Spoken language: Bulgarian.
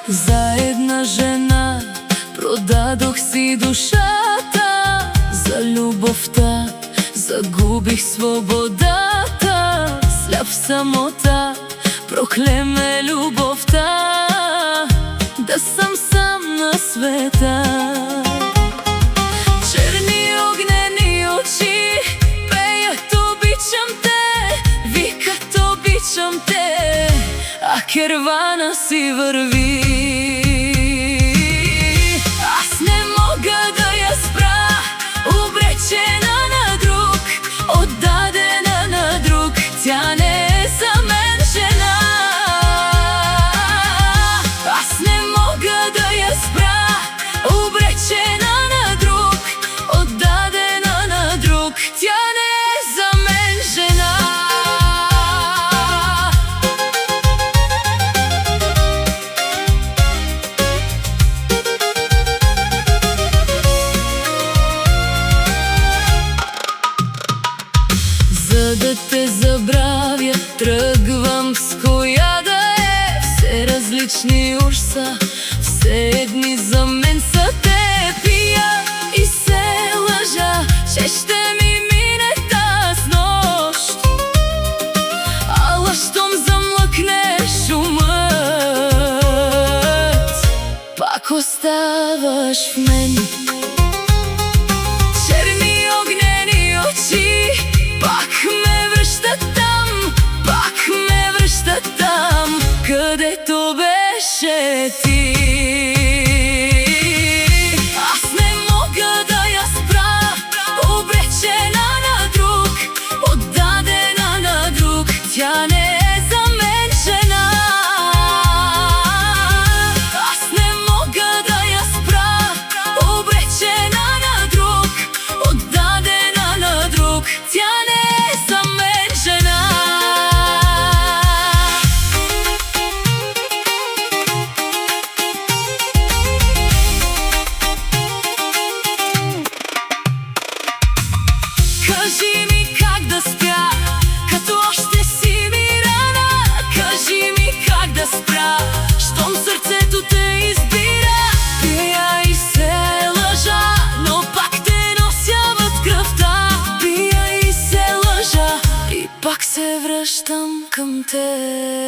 За една жена продадох си душата, за любовта загубих свободата. Сляп в самота проклеме любовта, да съм сам на света. Черни огнени очи пеят обичам те, викат обичам те, а кервана си върви. Аз не мога да я спра, обречена на друг, отдадена на друг. Тя не е за мен жена. Аз не мога да я спра, обречена на друг, отдадена на друг. Тя не е за мен жена. За да те забравя, тръгвам с коя да е. Все различни уж са, все едни за мен са те. Пия и се лъжа, че ще ми мине таз нощ, ала щом замлъкнеш умът, пак оставаш в мен. Черни огнени очи пак ме връщат там, пак ме връщат там, където беше ти. Аз не мога да я спра, обречена на друг, отдадена на друг. Тя не е за мен жена. Аз не мога да я спра, обречена на друг, отдадена на друг. Тя не е за мен жена. Кажи ми как да спя, като още си ми рана. Кажи ми как да спра, щом сърцето те избира. Пия и се лъжа, но пак те нося в кръвта. Пия и се лъжа, и пак се връщам към те.